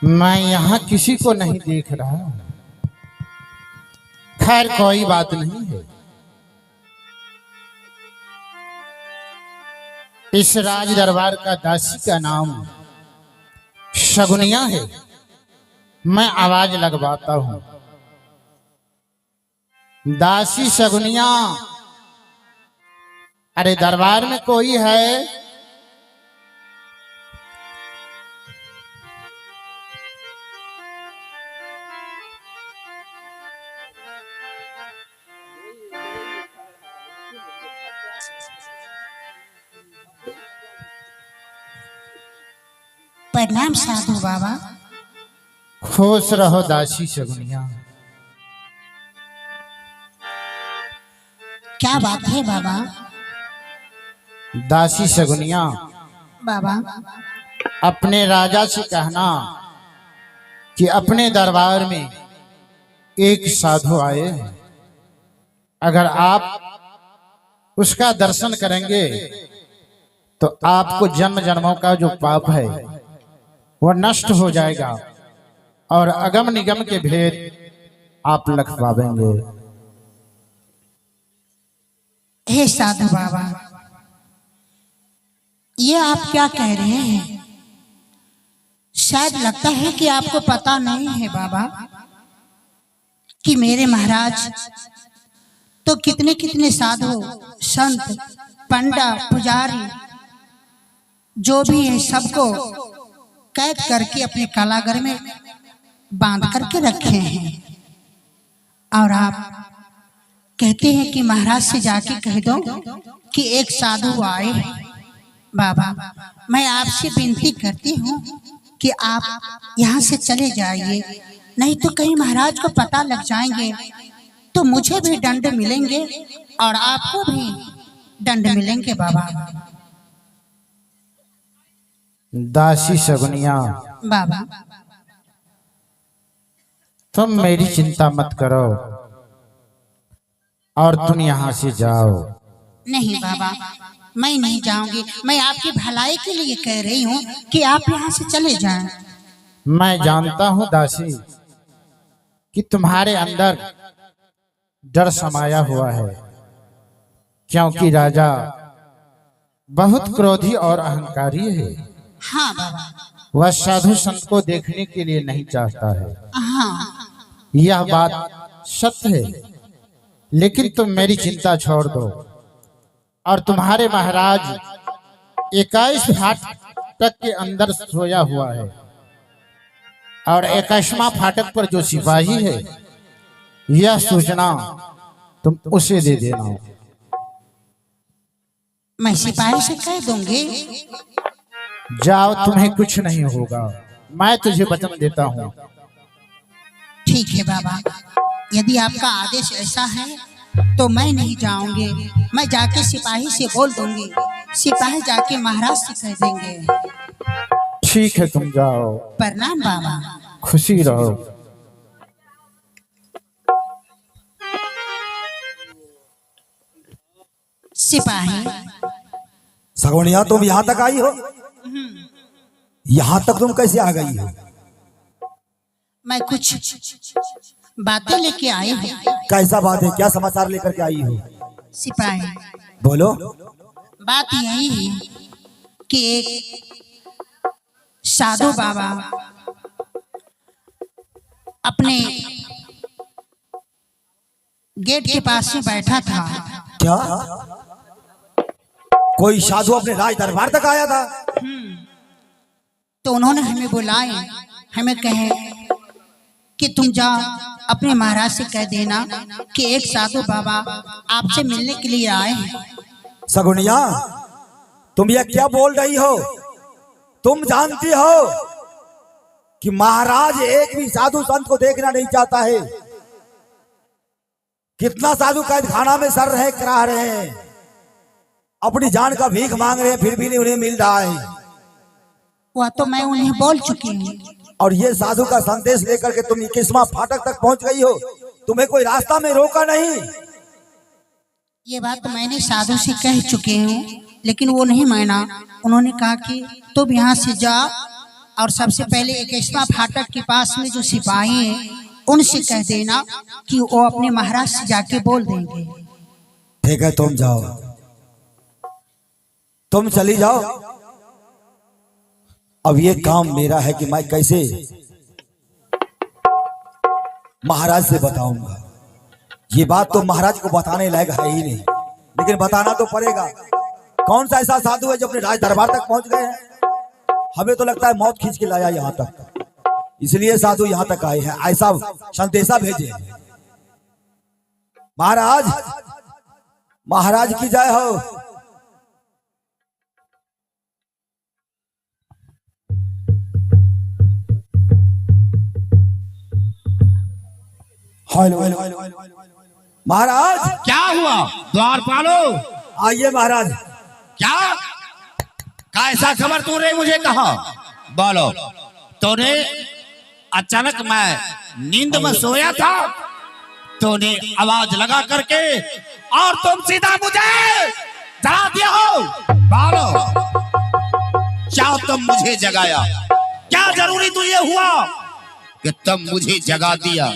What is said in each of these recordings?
मैं यहाँ किसी को नहीं देख रहा हूँ। खैर कोई बात नहीं है। इस राज दरबार का दासी का नाम शगुनिया है। मैं आवाज लगवाता हूँ, दासी शगुनिया, अरे दरबार में कोई है? प्रणाम साधु बाबा। खुश रहो दासी शगुनिया। क्या बात है बाबा? दासी शगुनिया, बाबा अपने राजा से कहना कि अपने दरबार में एक साधु आए हैं। अगर आप उसका दर्शन करेंगे तो आपको जन्म जन्मों का जो पाप है वह नष्ट हो जाएगा और अगम निगम के भेद आप लख पावेंगे। हे साधु बाबा, ये आप क्या कह रहे हैं? शायद लगता है कि आपको पता नहीं है बाबा कि मेरे महाराज तो कितने कितने साधु संत पंडा पुजारी जो भी है सबको कैद करके अपने कारागार में बांध करके रखे हैं। और आप कहते हैं कि महाराज से जाके कह दो कि एक साधु आए हैं। बाबा मैं आपसे विनती करती हूँ कि आप यहाँ से चले जाइए, नहीं तो कहीं महाराज को पता लग जाएंगे तो मुझे भी दंड मिलेंगे और आपको भी दंड मिलेंगे। बाबा दासी शगुनिया, बाबा तुम मेरी चिंता मत करो और तुम यहाँ से जाओ। नहीं बाबा, मैं नहीं जाऊंगी। मैं आपकी भलाई के लिए कह रही हूँ कि आप यहाँ से चले जाएं। मैं जानता हूँ दासी कि तुम्हारे अंदर डर समाया हुआ है, क्योंकि राजा बहुत क्रोधी और अहंकारी है। हाँ बाबा। वह साधु संत को देखने के लिए नहीं चाहता है। हाँ यह बात सत्य है, लेकिन तुम मेरी चिंता छोड़ दो और तुम्हारे महाराज 21 फाटक के अंदर सोया हुआ है और 21वां फाटक पर जो सिपाही है, यह सूचना तुम उसे दे देना। मैं सिपाही से कह दूंगी। जाओ, तुम्हें कुछ नहीं होगा, मैं तुझे वचन देता हूँ। ठीक है बाबा, यदि आपका आदेश ऐसा है तो मैं नहीं जाऊंगी। मैं जाके सिपाही से बोल दूंगी, सिपाही जाके महाराज से कह देंगे। ठीक है, तुम जाओ। प्रणाम बाबा। खुशी रहो। सिपाही शगुनिया, तुम यहाँ तक आई हो? यहाँ तक तुम कैसे आ गई हो? मैं कुछ बातें लेके आई हूँ। कैसा बात है? क्या समाचार लेकर के आई हो? सिपाही बोलो। बात यही है कि एक साधु बाबा अपने गेट के पास में बैठा था। क्या कोई साधु अपने राज दरबार तक आया था? तो उन्होंने हमें बुलाए, हमें कहे कि तुम जाओ अपने महाराज से कह देना कि एक साधु बाबा आपसे मिलने के लिए आए हैं। शगुनिया, तुम ये क्या बोल रही हो? तुम जानती हो कि महाराज एक भी साधु संत को देखना नहीं चाहता है। कितना साधु कैद खाना में सर रहे करा रहे हैं, अपनी जान का भीख मांग रहे हैं, फिर भी नहीं उन्हें मिल रहा है। वह तो मैं उन्हें बोल चुकी हूँ। और ये साधु का संदेश लेकर के तुम 21वां फाटक तक पहुंच गई हो, तुम्हें कोई रास्ता में रोका नहीं? ये बात तो मैंने साधु से कह चुकी हूँ, लेकिन वो नहीं माना। उन्होंने कहा कि तुम यहाँ से जा और सबसे पहले इक्कीसवां फाटक के पास में जो सिपाही हैं उनसे कह देना कि वो अपने महाराज से जाके बोल देंगे। ठीक है, तुम जाओ, तुम चली जाओ। अब ये काम मेरा है कि मैं कैसे महाराज से बताऊंगा। ये बात तो महाराज को बताने लायक है ही नहीं, लेकिन बताना तो पड़ेगा। कौन सा ऐसा साधु है जो अपने राज दरबार तक पहुंच गए हैं? हमें तो लगता है मौत खींच के लाया यहाँ तक, इसलिए साधु यहाँ तक आए हैं, ऐसा संदेशा भेजे। महाराज, महाराज की जय हो। महाराज, क्या हुआ द्वारपालो? आइए महाराज। क्या कैसा खबर तूने मुझे कहा? बोलो। तूने अचानक, मैं नींद में सोया था, तूने आवाज लगा करके और तुम सीधा मुझे जगा दिया हो। बोलो, क्या तुम मुझे जगाया? क्या जरूरी तो ये हुआ कि तुम मुझे जगा दिया?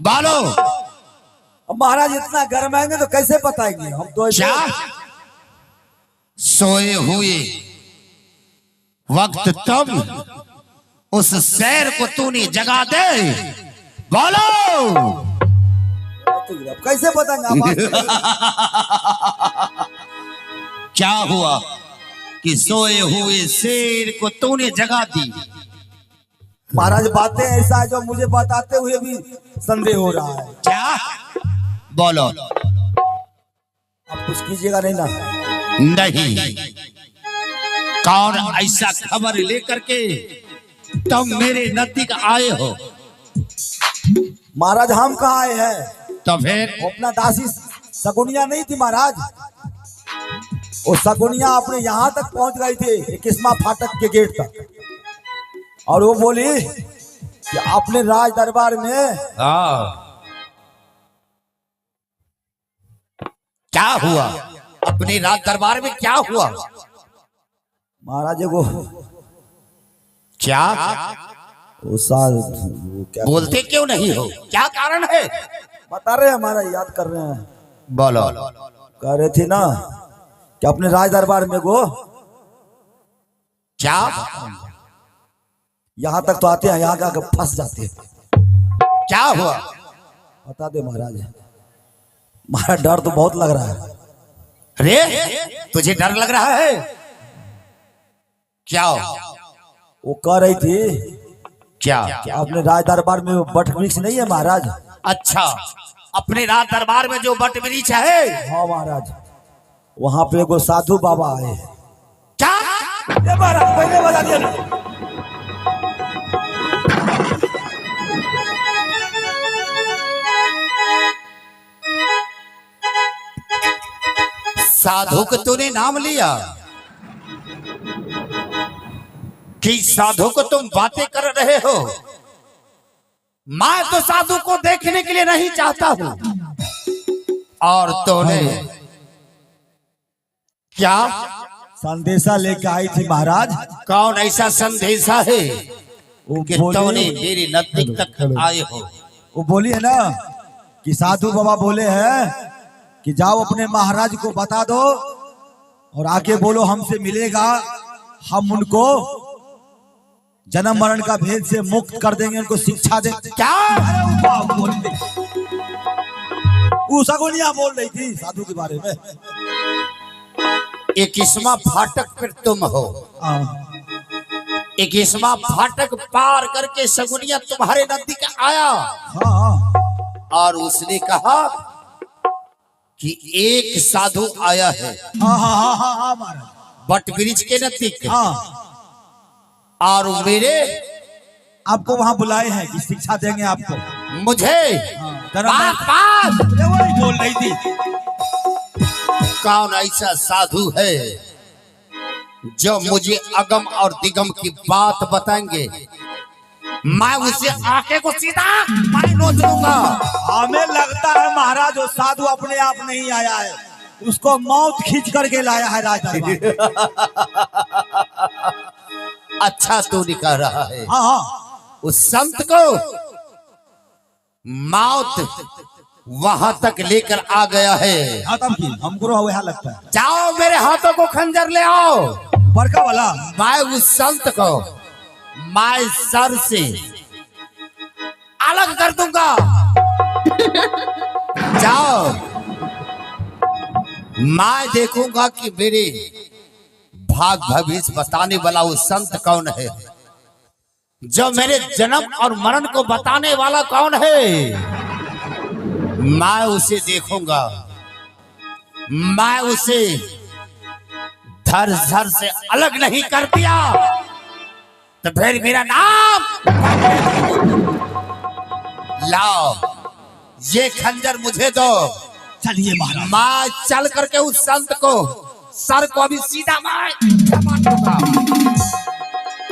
बोलो। महाराज इतना गरमाएंगे तो कैसे बताएंगे हम तो। क्या सोए हुए वक्त तुम उस शहर को तूने जगा दे? बोलो, कैसे बताएंगे आप? क्या हुआ कि सोए हुए शेर को तूने जगा दी? महाराज, बातें ऐसा है जो मुझे बताते हुए भी संदेह हो रहा है। क्या? बोलो। आप कुछ कीजिएगा नहीं ना? नहीं। कौन ऐसा खबर लेकर के तुम मेरे नजदीक आए हो? महाराज, हम कहाँ आए हैं? तो फिर अपना दासी सगुनिया नहीं थी महाराज, वो सगुनिया अपने यहाँ तक पहुंच गई थी, 21वां फाटक के गेट तक, और वो बोली कि अपने राज दरबार में क्या हुआ? अपने राज दरबार में क्या हुआ? महाराज को क्या वो क्या बोलते क्यों नहीं हो? क्या कारण है? बता रहे हैं महाराज, याद कर रहे हैं। बोलो। कह रहे थे ना कि अपने राज दरबार में गो, क्या यहाँ तक तो आते हैं, यहाँ जाकर फंस जाते हैं। क्या हुआ? बता दे महाराज, हमारा डर तो बहुत लग रहा है। रे, तुझे डर लग रहा है? क्या? वो कह रही थी क्या? अपने राज दरबार में बट वृक्ष नहीं है महाराज? अच्छा, अपने राज दरबार में जो बट वृक्ष है? हाँ महाराज, वहाँ पे एगो साधु बाबा आए। क्या? ये महाराज पहले बता दिया। साधु को तूने नाम लिया कि साधु को तुम बातें कर रहे हो? मैं तो साधु को देखने के लिए नहीं चाहता हूं। और तूने क्या संदेशा लेके आई थी महाराज? कौन ऐसा संदेशा है कि तूने मेरे नजदीक तक आए हो? वो बोली है ना कि साधु बाबा बोले हैं कि जाओ अपने महाराज को बता दो और आके बोलो हमसे मिलेगा, हम उनको जन्म मरण का भेद से मुक्त कर देंगे, उनको शिक्षा देंगे। क्या? सगुनिया बोल रही थी साधु के बारे में। 21वां फाटक पर तुम हो। 21वां फाटक पार करके सगुनिया तुम्हारे नजदीक आया। हाँ, और उसने कहा कि एक साधु आया है हाँ महाराज, बट वृक्ष के नजदीक। हाँ, और मेरे आपको वहाँ बुलाए हैं कि शिक्षा देंगे आपको। मुझे वही बोल रही थी। कौन ऐसा साधु है जो मुझे अगम और दिगम की बात बताएंगे? मैं उसे आके को सीधा मैं नोच लूंगा। हमें लगता है महाराज वो साधु अपने आप नहीं आया है, उसको मौत खींच करके लाया है राज दरबार। अच्छा तू निकल रहा है। हाँ हाँ उस संत को मौत वहां तक लेकर आ गया है। हाँ तब की हमको वह लगता है। जाओ मेरे हाथों को खंजर ले आओ। बड़का वाला मैं उस संत को मैं सर से अलग कर दूंगा। जाओ, मैं देखूंगा कि मेरे भाग भविष्य बताने वाला वो संत कौन है, जो मेरे जन्म और मरण को बताने वाला कौन है। मैं उसे देखूंगा, मैं उसे धर धर से अलग नहीं कर दिया तो फिर मेरा नाम लाओ, ये खंजर मुझे दो। चलिए महाराज। मैं चल करके उस संत को सर को अभी सीधा मार दूंगा।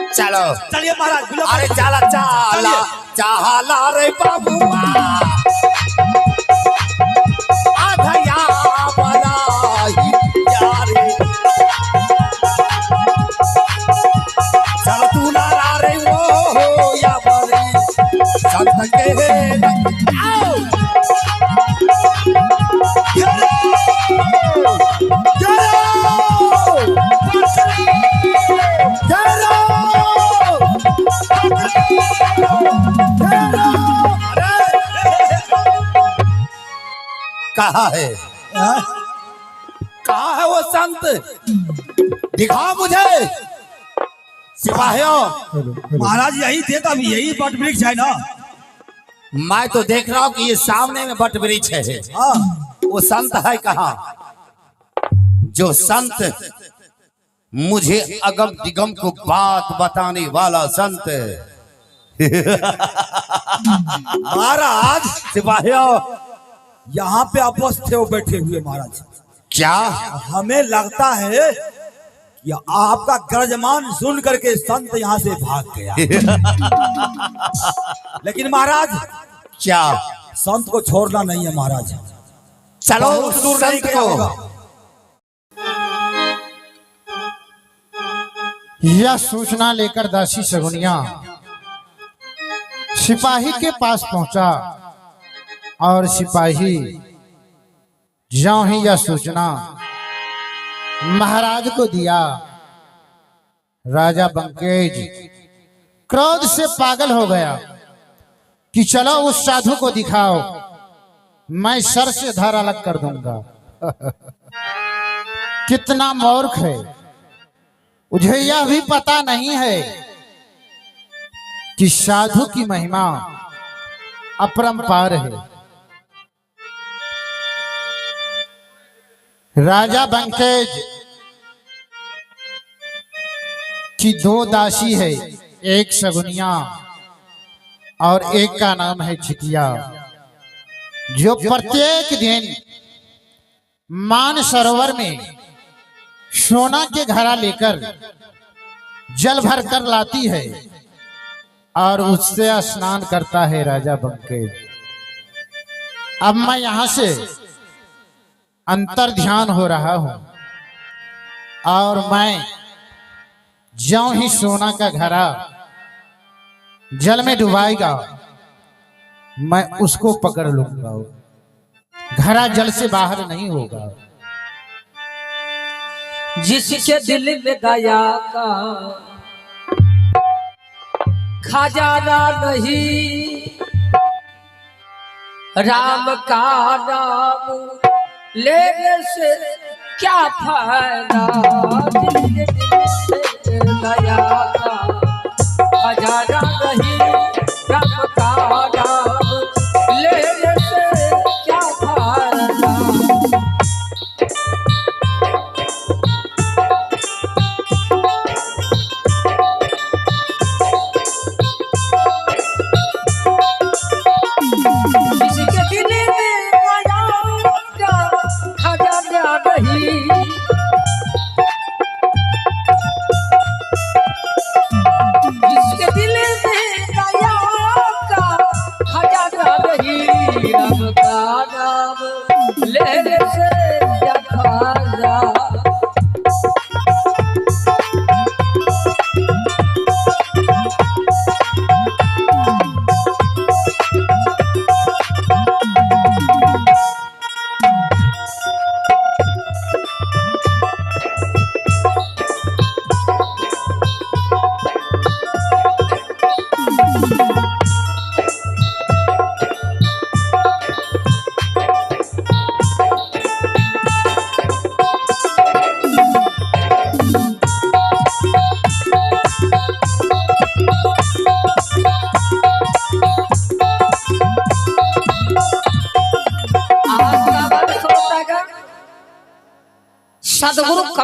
चलो चलिए महाराज। अरे चला चला चाला रे बाबुआ आधया वाला ही यारे। चल तू नारा रे वो या बड़ी संत के आओ। कहाँ है, कहाँ है वो संत? दिखाओ मुझे। सिपाहियों, महाराज यही थे तब, यही बट वृक्ष है ना। मैं तो देख रहा हूँ कि ये सामने में बट वृक्ष है। हाँ वो संत है कहाँ? जो संत मुझे अगम दिगम को बात बताने वाला संत। महाराज सिपाहियों, यहाँ पे अपोस थे वो बैठे हुए महाराज। क्या हमें लगता है कि आपका गर्जमान सुन करके संत यहाँ से भाग गया। लेकिन महाराज क्या संत को छोड़ना नहीं है महाराज। चलो बहुत उस दूर नहीं संत गया होगा। को। यह सूचना लेकर दासी सगुनिया सिपाही के पास पहुंचा और सिपाही ज्यों ही यह सूचना महाराज को दिया, राजा बंकेज क्रोध से पागल हो गया कि चलो उस साधु को दिखाओ, मैं सर से धर अलग कर दूंगा। कितना मूर्ख है, मुझे यह भी पता नहीं है कि साधु की महिमा अपरंपार है। राजा बंकेज की दो दासी है, एक सगुनिया और एक का नाम है छिटिया, जो प्रत्येक दिन मानसरोवर में सोना के घड़ा लेकर जल भर कर लाती है और उससे स्नान करता है राजा बंकेज। अब मैं यहां से अंतर ध्यान हो रहा हूं और मैं ज्यों ही सोना का घड़ा जल में डुबाएगा मैं उसको पकड़ लूंगा, घड़ा जल से बाहर नहीं होगा। जिसके दिल में गया का खजाना नहीं, राम का नाम लेने से क्या फायदा। जिसके दिल में गया का खजाना नहीं, राम का नाम लेने से क्या फायदा।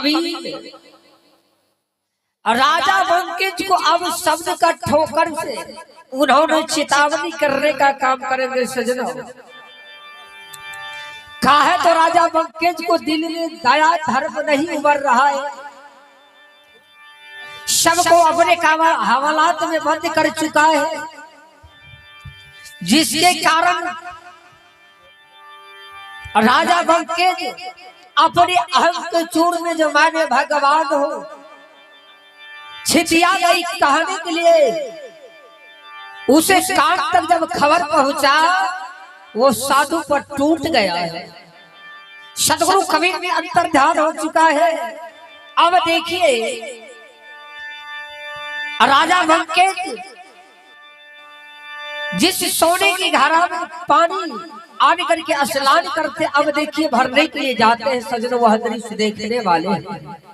कबीर राजा बंकेज को अब शब्द का ठोकर से उन्होंने चेतावनी करने का काम करेंगे सजना। कहा है तो राजा बंकेज को दिल में दया धर्म नहीं उभर रहा है, सबको अपने हवालात में बंद कर चुका है, जिसके कारण राजा बंकेज अपने अहम के चूर में जो माने भगवान हो छिटिया गई कहने के लिए उसे कान तक जब खबर पहुंचा वो साधु पर टूट गया है। सतगुरु कबीर में अंतर्ध्यान हो चुका है। अब देखिए राजा बंकेज जिस सोने की घड़ा में पानी आने करके स्नान करते, अब देखिए भरने के लिए जाते हैं सजन, वह दृश्य देखने वाले हैं।